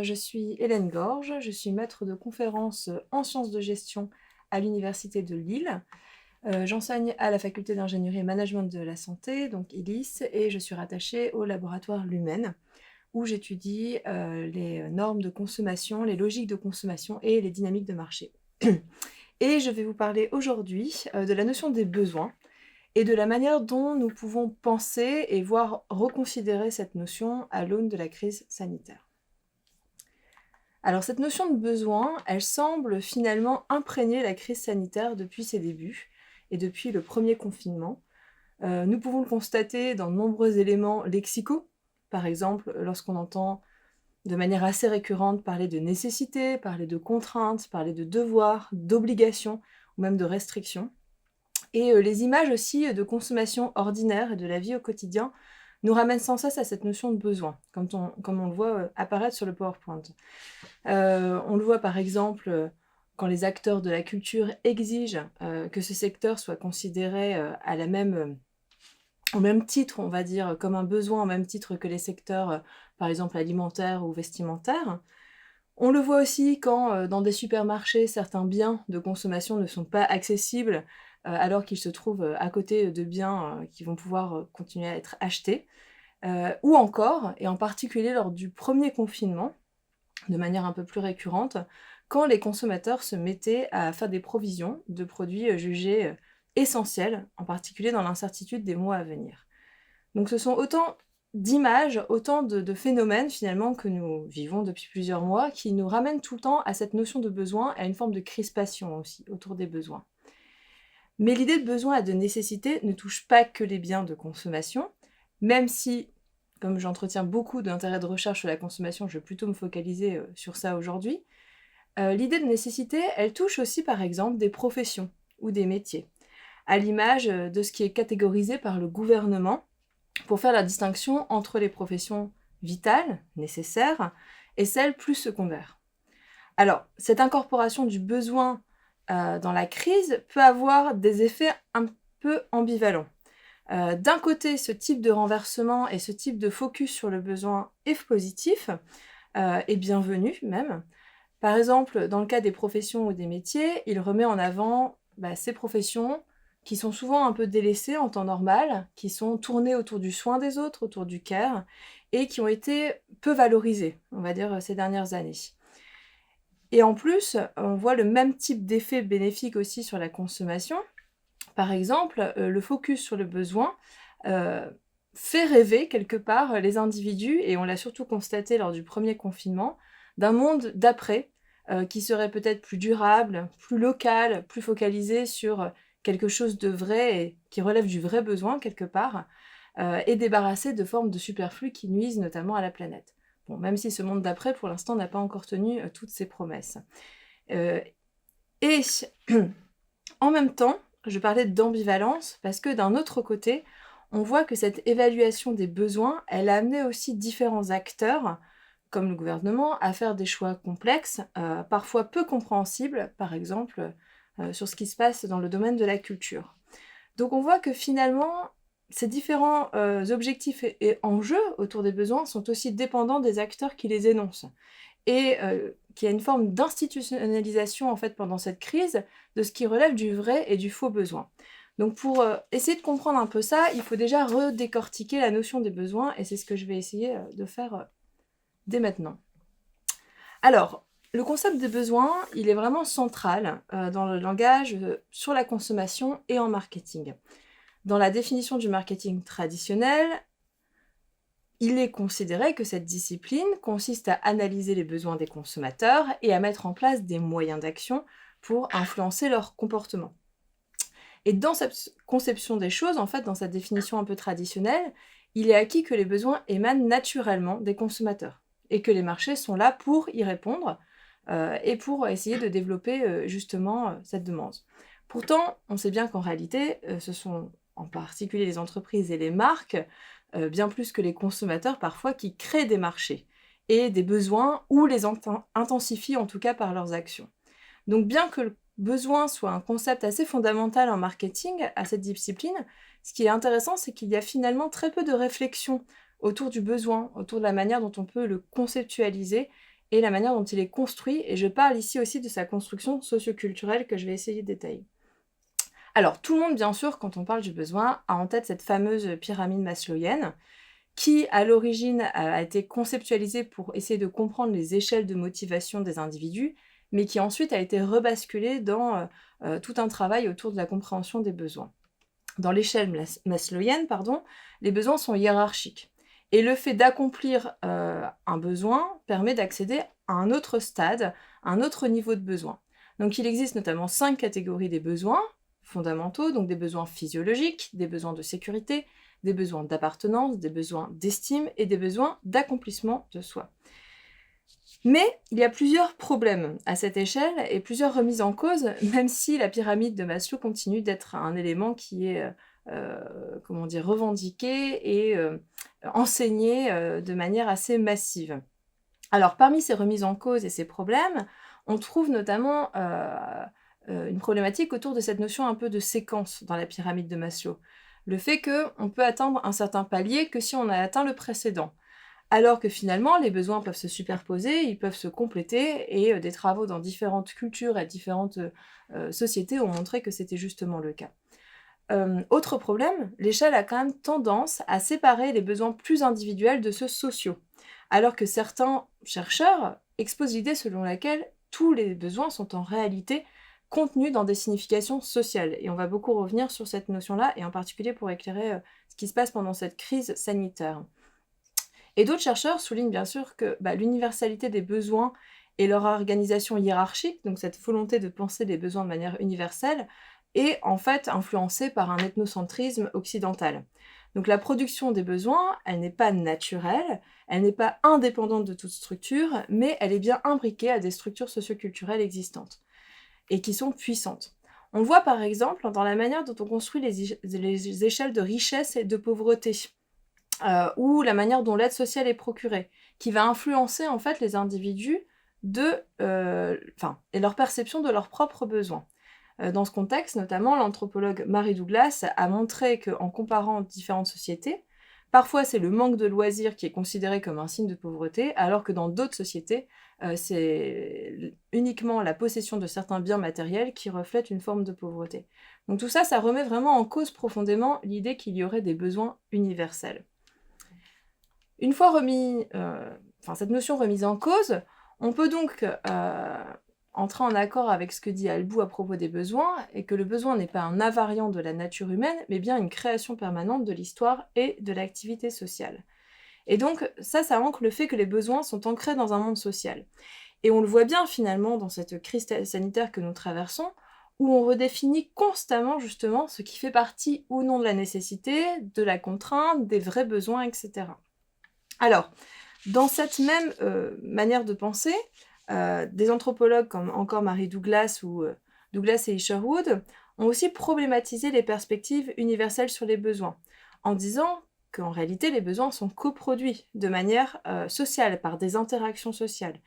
Je suis Hélène Gorge, je suis maître de conférences en sciences de gestion à l'Université de Lille. J'enseigne à la faculté d'ingénierie et management de la santé, donc ILIS, et je suis rattachée au laboratoire Lumen, où j'étudie les normes de consommation, les logiques de consommation et les dynamiques de marché. Et je vais vous parler aujourd'hui de la notion des besoins et de la manière dont nous pouvons penser et voire reconsidérer cette notion à l'aune de la crise sanitaire. Alors cette notion de besoin, elle semble finalement imprégner la crise sanitaire depuis ses débuts et depuis le premier confinement. Nous pouvons le constater dans de nombreux éléments lexicaux, par exemple lorsqu'on entend de manière assez récurrente parler de nécessité, parler de contraintes, parler de devoirs, d'obligations ou même de restrictions. Et les images aussi de consommation ordinaire et de la vie au quotidien nous ramènent sans cesse à cette notion de besoin, comme on le voit apparaître sur le PowerPoint. On le voit par exemple quand les acteurs de la culture exigent que ce secteur soit considéré au même titre, on va dire, comme un besoin, au même titre que les secteurs, par exemple, alimentaires ou vestimentaires. On le voit aussi quand, dans des supermarchés, certains biens de consommation ne sont pas accessibles, alors qu'ils se trouvent à côté de biens qui vont pouvoir continuer à être achetés. Ou encore, et en particulier lors du premier confinement, de manière un peu plus récurrente, quand les consommateurs se mettaient à faire des provisions de produits jugés essentiels, en particulier dans l'incertitude des mois à venir. Donc ce sont autant d'images, autant de phénomènes finalement que nous vivons depuis plusieurs mois, qui nous ramènent tout le temps à cette notion de besoin, à une forme de crispation aussi autour des besoins. Mais l'idée de besoin et de nécessité ne touche pas que les biens de consommation, même si, comme j'entretiens beaucoup d'intérêt de recherche sur la consommation, je vais plutôt me focaliser sur ça aujourd'hui. L'idée de nécessité, elle touche aussi par exemple des professions ou des métiers, à l'image de ce qui est catégorisé par le gouvernement pour faire la distinction entre les professions vitales, nécessaires, et celles plus secondaires. Alors, cette incorporation du besoin dans la crise peut avoir des effets un peu ambivalents. D'un côté, ce type de renversement et ce type de focus sur le besoin est positif, et bienvenu même. Par exemple, dans le cas des professions ou des métiers, il remet en avant ces professions qui sont souvent un peu délaissées en temps normal, qui sont tournées autour du soin des autres, autour du care, et qui ont été peu valorisées, on va dire, ces dernières années. Et en plus, on voit le même type d'effet bénéfique aussi sur la consommation. Par exemple, le focus sur le besoin fait rêver quelque part les individus, et on l'a surtout constaté lors du premier confinement, d'un monde d'après, qui serait peut-être plus durable, plus local, plus focalisé sur quelque chose de vrai et qui relève du vrai besoin quelque part, et débarrassé de formes de superflu qui nuisent notamment à la planète. Bon, même si ce monde d'après, pour l'instant, n'a pas encore tenu toutes ses promesses. Et en même temps, je parlais d'ambivalence parce que d'un autre côté, on voit que cette évaluation des besoins, elle a amené aussi différents acteurs, comme le gouvernement, à faire des choix complexes, parfois peu compréhensibles, par exemple sur ce qui se passe dans le domaine de la culture. Donc on voit que finalement, ces différents objectifs et enjeux autour des besoins sont aussi dépendants des acteurs qui les énoncent. Et qu'il y a une forme d'institutionnalisation en fait pendant cette crise de ce qui relève du vrai et du faux besoin. Donc pour essayer de comprendre un peu ça, il faut déjà redécortiquer la notion des besoins, et c'est ce que je vais essayer de faire dès maintenant. Alors, le concept des besoins, il est vraiment central dans le langage sur la consommation et en marketing. Dans la définition du marketing traditionnel, il est considéré que cette discipline consiste à analyser les besoins des consommateurs et à mettre en place des moyens d'action pour influencer leur comportement. Et dans cette conception des choses, en fait, dans cette définition un peu traditionnelle, il est acquis que les besoins émanent naturellement des consommateurs et que les marchés sont là pour y répondre et pour essayer de développer justement cette demande. Pourtant, on sait bien qu'en réalité, ce sont en particulier les entreprises et les marques, bien plus que les consommateurs parfois, qui créent des marchés et des besoins ou les intensifient en tout cas par leurs actions. Donc bien que le besoin soit un concept assez fondamental en marketing à cette discipline, ce qui est intéressant, c'est qu'il y a finalement très peu de réflexion autour du besoin, autour de la manière dont on peut le conceptualiser et la manière dont il est construit, et je parle ici aussi de sa construction socioculturelle que je vais essayer de détailler. Alors, tout le monde, bien sûr, quand on parle du besoin, a en tête cette fameuse pyramide maslowienne, qui, à l'origine, a été conceptualisée pour essayer de comprendre les échelles de motivation des individus, mais qui ensuite a été rebasculée dans tout un travail autour de la compréhension des besoins. Dans l'échelle maslowienne, les besoins sont hiérarchiques. Et le fait d'accomplir un besoin permet d'accéder à un autre stade, un autre niveau de besoin. Donc il existe notamment 5 catégories des besoins fondamentaux, donc des besoins physiologiques, des besoins de sécurité, des besoins d'appartenance, des besoins d'estime et des besoins d'accomplissement de soi. Mais il y a plusieurs problèmes à cette échelle et plusieurs remises en cause, même si la pyramide de Maslow continue d'être un élément qui est revendiqué et enseigné de manière assez massive. Alors parmi ces remises en cause et ces problèmes, on trouve notamment une problématique autour de cette notion un peu de séquence dans la pyramide de Maslow. Le fait qu'on peut atteindre un certain palier que si on a atteint le précédent. Alors que finalement, les besoins peuvent se superposer, ils peuvent se compléter, et des travaux dans différentes cultures et différentes sociétés ont montré que c'était justement le cas. Autre problème, l'échelle a quand même tendance à séparer les besoins plus individuels de ceux sociaux, alors que certains chercheurs exposent l'idée selon laquelle tous les besoins sont en réalité contenus dans des significations sociales. Et on va beaucoup revenir sur cette notion-là, et en particulier pour éclairer ce qui se passe pendant cette crise sanitaire. Et d'autres chercheurs soulignent bien sûr que l'universalité des besoins et leur organisation hiérarchique, donc cette volonté de penser les besoins de manière universelle, est en fait influencée par un ethnocentrisme occidental. Donc la production des besoins, elle n'est pas naturelle, elle n'est pas indépendante de toute structure, mais elle est bien imbriquée à des structures socioculturelles existantes, et qui sont puissantes. On le voit par exemple dans la manière dont on construit les échelles de richesse et de pauvreté, ou la manière dont l'aide sociale est procurée, qui va influencer en fait les individus et leur perception de leurs propres besoins. Dans ce contexte, notamment, l'anthropologue Mary Douglas a montré qu'en comparant différentes sociétés, parfois c'est le manque de loisirs qui est considéré comme un signe de pauvreté, alors que dans d'autres sociétés, c'est uniquement la possession de certains biens matériels qui reflète une forme de pauvreté. Donc tout ça, ça remet vraiment en cause profondément l'idée qu'il y aurait des besoins universels. Une fois cette notion remise en cause, on peut donc entrer en accord avec ce que dit Albou à propos des besoins, et que le besoin n'est pas un invariant de la nature humaine, mais bien une création permanente de l'histoire et de l'activité sociale. Et donc ça ancre le fait que les besoins sont ancrés dans un monde social. Et on le voit bien finalement dans cette crise sanitaire que nous traversons, où on redéfinit constamment justement ce qui fait partie ou non de la nécessité, de la contrainte, des vrais besoins, etc. Alors, dans cette même manière de penser, des anthropologues comme encore Mary Douglas ou Douglas et Isherwood ont aussi problématisé les perspectives universelles sur les besoins, en disant qu'en réalité les besoins sont coproduits de manière sociale, par des interactions sociales.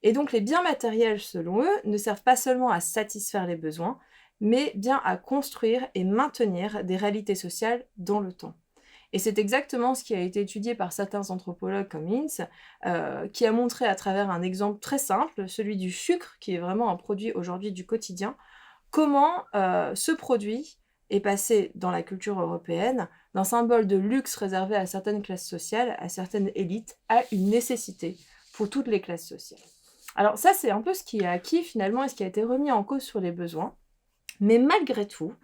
Et donc les biens matériels, selon eux, ne servent pas seulement à satisfaire les besoins, mais bien à construire et maintenir des réalités sociales dans le temps. Et c'est exactement ce qui a été étudié par certains anthropologues comme Ince, qui a montré à travers un exemple très simple, celui du sucre, qui est vraiment un produit aujourd'hui du quotidien, comment ce produit est passé dans la culture européenne d'un symbole de luxe réservé à certaines classes sociales, à certaines élites, à une nécessité pour toutes les classes sociales. Alors ça, c'est un peu ce qui est acquis finalement et ce qui a été remis en cause sur les besoins. Mais malgré tout,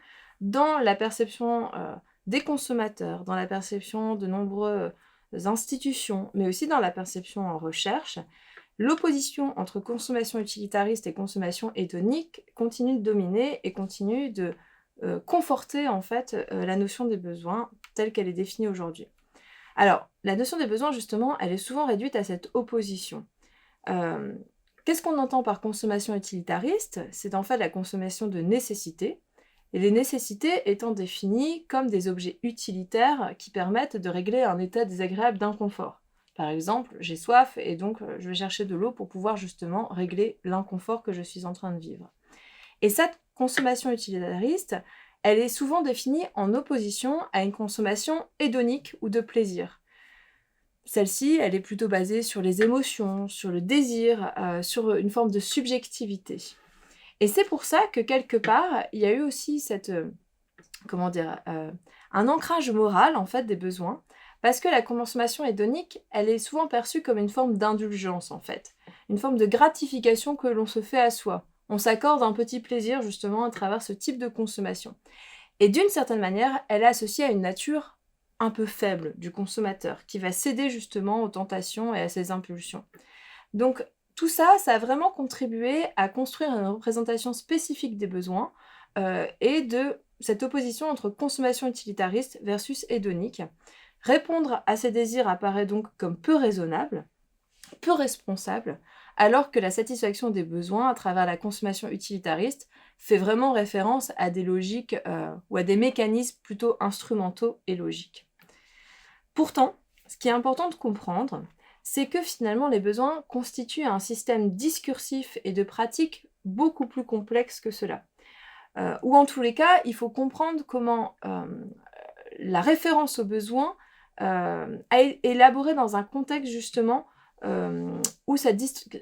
dans la perception des consommateurs, dans la perception de nombreuses institutions, mais aussi dans la perception en recherche, l'opposition entre consommation utilitariste et consommation hédonique continue de dominer et continue de conforter en fait la notion des besoins telle qu'elle est définie aujourd'hui. Alors, la notion des besoins, justement, elle est souvent réduite à cette opposition. Qu'est-ce qu'on entend par consommation utilitariste? C'est en fait la consommation de nécessités, et les nécessités étant définies comme des objets utilitaires qui permettent de régler un état désagréable d'inconfort. Par exemple, j'ai soif et donc je vais chercher de l'eau pour pouvoir justement régler l'inconfort que je suis en train de vivre. Et cette consommation utilitariste, elle est souvent définie en opposition à une consommation hédonique ou de plaisir. celle-ci, elle est plutôt basée sur les émotions, sur le désir, sur une forme de subjectivité. Et c'est pour ça que quelque part, il y a eu aussi un ancrage moral en fait des besoins, parce que la consommation hédonique, elle est souvent perçue comme une forme d'indulgence en fait, une forme de gratification que l'on se fait à soi. On s'accorde un petit plaisir justement à travers ce type de consommation. Et d'une certaine manière, elle est associée à une nature un peu faible du consommateur, qui va céder justement aux tentations et à ses impulsions. Donc tout ça, ça a vraiment contribué à construire une représentation spécifique des besoins et de cette opposition entre consommation utilitariste versus hédonique. Répondre à ces désirs apparaît donc comme peu raisonnable, peu responsable, alors que la satisfaction des besoins à travers la consommation utilitariste fait vraiment référence à des logiques ou à des mécanismes plutôt instrumentaux et logiques. Pourtant, ce qui est important de comprendre, c'est que finalement les besoins constituent un système discursif et de pratique beaucoup plus complexe que cela. Ou en tous les cas, il faut comprendre comment la référence aux besoins est élaborée dans un contexte justement où cette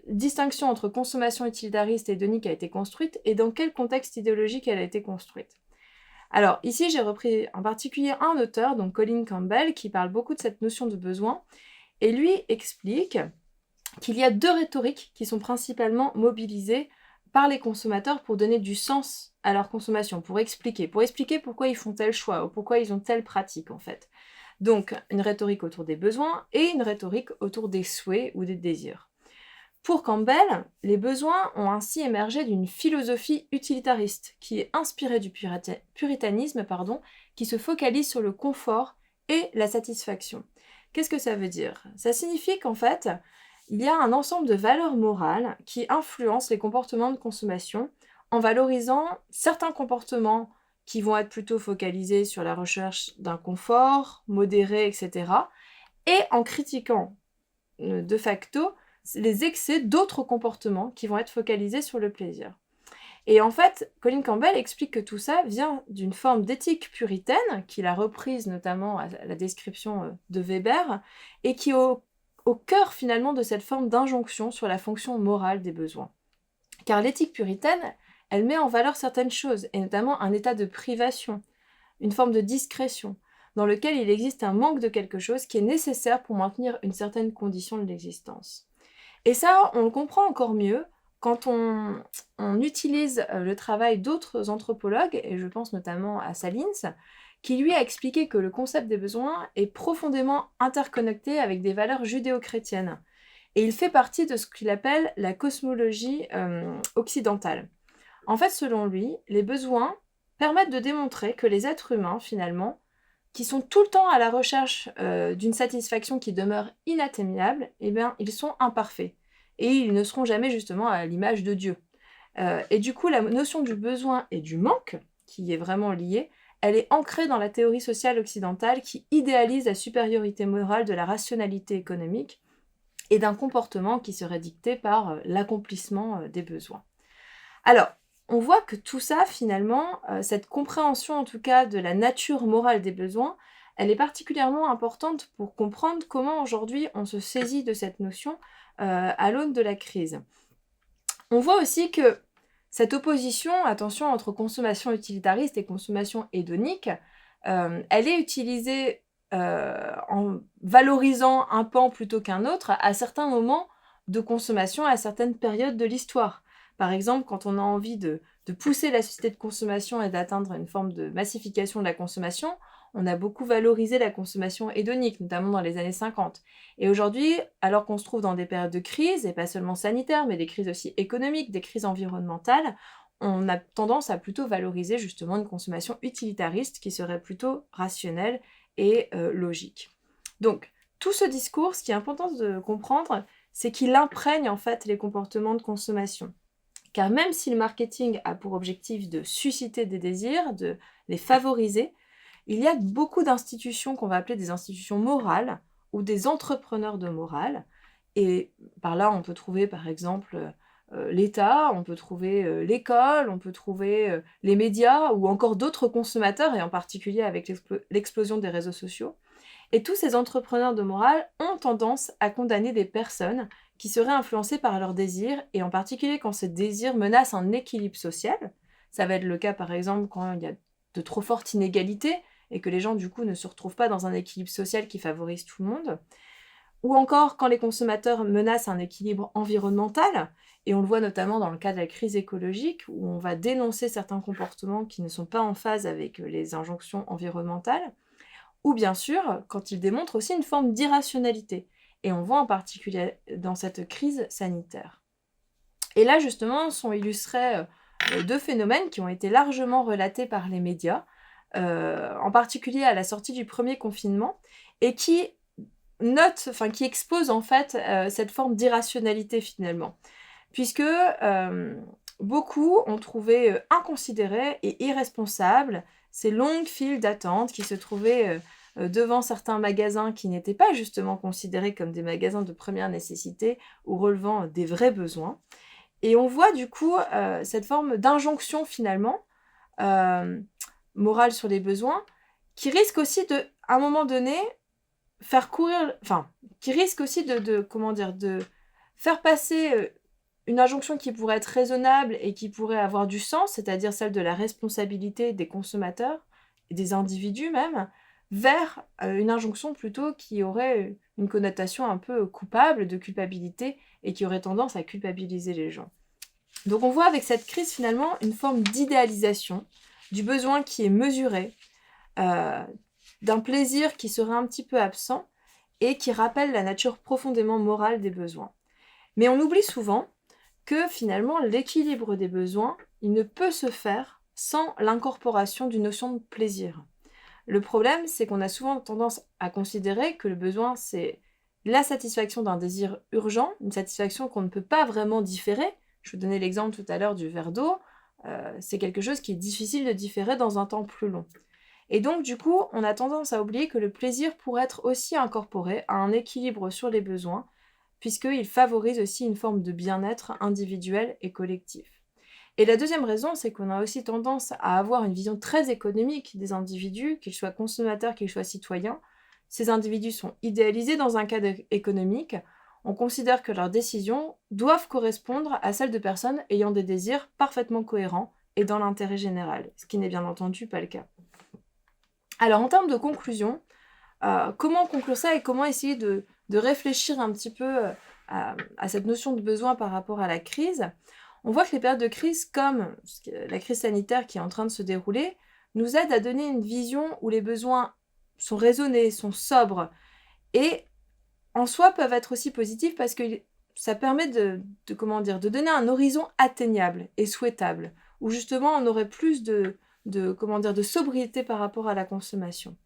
distinction entre consommation utilitariste et hédonique a été construite et dans quel contexte idéologique elle a été construite. Alors ici, j'ai repris en particulier un auteur, donc Colin Campbell, qui parle beaucoup de cette notion de besoin, et lui explique qu'il y a deux rhétoriques qui sont principalement mobilisées par les consommateurs pour donner du sens à leur consommation, pour expliquer pourquoi ils font tel choix ou pourquoi ils ont telle pratique en fait. Donc une rhétorique autour des besoins et une rhétorique autour des souhaits ou des désirs. Pour Campbell, les besoins ont ainsi émergé d'une philosophie utilitariste qui est inspirée du puritanisme, qui se focalise sur le confort et la satisfaction. Qu'est-ce que ça veut dire ? Ça signifie qu'en fait, il y a un ensemble de valeurs morales qui influencent les comportements de consommation en valorisant certains comportements qui vont être plutôt focalisés sur la recherche d'un confort, modéré, etc. et en critiquant de facto les excès d'autres comportements qui vont être focalisés sur le plaisir. Et en fait, Colin Campbell explique que tout ça vient d'une forme d'éthique puritaine, qu'il a reprise notamment à la description de Weber, et qui est au cœur finalement de cette forme d'injonction sur la fonction morale des besoins. Car l'éthique puritaine, elle met en valeur certaines choses, et notamment un état de privation, une forme de discrétion, dans lequel il existe un manque de quelque chose qui est nécessaire pour maintenir une certaine condition de l'existence. Et ça, on le comprend encore mieux quand on utilise le travail d'autres anthropologues, et je pense notamment à Salins, qui lui a expliqué que le concept des besoins est profondément interconnecté avec des valeurs judéo-chrétiennes. Et il fait partie de ce qu'il appelle la cosmologie occidentale. En fait, selon lui, les besoins permettent de démontrer que les êtres humains, finalement, qui sont tout le temps à la recherche d'une satisfaction qui demeure inatteignable, eh bien, ils sont imparfaits. Et ils ne seront jamais justement à l'image de Dieu. Et du coup, la notion du besoin et du manque, qui est vraiment liée, elle est ancrée dans la théorie sociale occidentale qui idéalise la supériorité morale de la rationalité économique et d'un comportement qui serait dicté par l'accomplissement des besoins. Alors, on voit que tout ça, finalement, cette compréhension en tout cas de la nature morale des besoins, elle est particulièrement importante pour comprendre comment aujourd'hui on se saisit de cette notion à l'aune de la crise. On voit aussi que cette opposition, attention, entre consommation utilitariste et consommation hédonique, elle est utilisée en valorisant un pan plutôt qu'un autre à certains moments de consommation, à certaines périodes de l'histoire. Par exemple, quand on a envie de pousser la société de consommation et d'atteindre une forme de massification de la consommation, on a beaucoup valorisé la consommation hédonique, notamment dans les années 50. Et aujourd'hui, alors qu'on se trouve dans des périodes de crise, et pas seulement sanitaires, mais des crises aussi économiques, des crises environnementales, on a tendance à plutôt valoriser justement une consommation utilitariste qui serait plutôt rationnelle et logique. Donc, tout ce discours, ce qui est important de comprendre, c'est qu'il imprègne en fait les comportements de consommation. Car même si le marketing a pour objectif de susciter des désirs, de les favoriser, il y a beaucoup d'institutions qu'on va appeler des institutions morales ou des entrepreneurs de morale. Et par là, on peut trouver par exemple l'État, on peut trouver l'école, on peut trouver les médias ou encore d'autres consommateurs, et en particulier avec l'explosion des réseaux sociaux. Et tous ces entrepreneurs de morale ont tendance à condamner des personnes qui seraient influencées par leurs désirs, et en particulier quand ces désirs menacent un équilibre social. Ça va être le cas par exemple quand il y a de trop fortes inégalités et que les gens du coup ne se retrouvent pas dans un équilibre social qui favorise tout le monde. Ou encore quand les consommateurs menacent un équilibre environnemental, et on le voit notamment dans le cas de la crise écologique, où on va dénoncer certains comportements qui ne sont pas en phase avec les injonctions environnementales, ou bien sûr quand ils démontrent aussi une forme d'irrationalité, et on voit en particulier dans cette crise sanitaire. Et là justement sont illustrés deux phénomènes qui ont été largement relatés par les médias, en particulier à la sortie du premier confinement, et qui expose en fait cette forme d'irrationalité finalement. Puisque beaucoup ont trouvé inconsidérés et irresponsables ces longues files d'attente qui se trouvaient devant certains magasins qui n'étaient pas justement considérés comme des magasins de première nécessité ou relevant des vrais besoins. Et on voit du coup cette forme d'injonction finalement, morale sur les besoins, qui risque aussi de, à un moment donné, qui risque aussi de faire passer une injonction qui pourrait être raisonnable et qui pourrait avoir du sens, c'est-à-dire celle de la responsabilité des consommateurs, et des individus même, vers une injonction plutôt qui aurait une connotation un peu coupable, de culpabilité, et qui aurait tendance à culpabiliser les gens. Donc on voit avec cette crise finalement une forme d'idéalisation du besoin qui est mesuré, d'un plaisir qui serait un petit peu absent et qui rappelle la nature profondément morale des besoins. Mais on oublie souvent que finalement l'équilibre des besoins, il ne peut se faire sans l'incorporation d'une notion de plaisir. Le problème, c'est qu'on a souvent tendance à considérer que le besoin, c'est la satisfaction d'un désir urgent, une satisfaction qu'on ne peut pas vraiment différer. Je vous donnais l'exemple tout à l'heure du verre d'eau, c'est quelque chose qui est difficile de différer dans un temps plus long. Et donc, du coup, on a tendance à oublier que le plaisir pourrait être aussi incorporé à un équilibre sur les besoins, puisqu'il favorise aussi une forme de bien-être individuel et collectif. Et la deuxième raison, c'est qu'on a aussi tendance à avoir une vision très économique des individus, qu'ils soient consommateurs, qu'ils soient citoyens. Ces individus sont idéalisés dans un cadre économique. On considère que leurs décisions doivent correspondre à celles de personnes ayant des désirs parfaitement cohérents et dans l'intérêt général, ce qui n'est bien entendu pas le cas. Alors, en termes de conclusion, comment conclure ça et comment essayer de réfléchir un petit peu à cette notion de besoin par rapport à la crise? On voit que les périodes de crise, comme la crise sanitaire qui est en train de se dérouler, nous aident à donner une vision où les besoins sont raisonnés, sont sobres, et en soi peuvent être aussi positifs parce que ça permet de donner un horizon atteignable et souhaitable, où justement on aurait plus de sobriété par rapport à la consommation.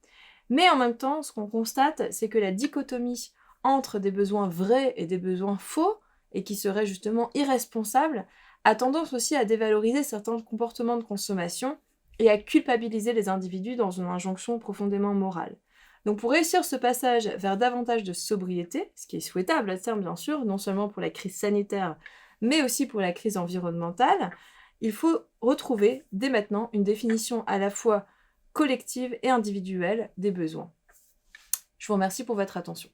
Mais en même temps, ce qu'on constate, c'est que la dichotomie entre des besoins vrais et des besoins faux, et qui seraient justement irresponsables, a tendance aussi à dévaloriser certains comportements de consommation et à culpabiliser les individus dans une injonction profondément morale. Donc pour réussir ce passage vers davantage de sobriété, ce qui est souhaitable à terme bien sûr, non seulement pour la crise sanitaire, mais aussi pour la crise environnementale, il faut retrouver dès maintenant une définition à la fois collective et individuelle des besoins. Je vous remercie pour votre attention.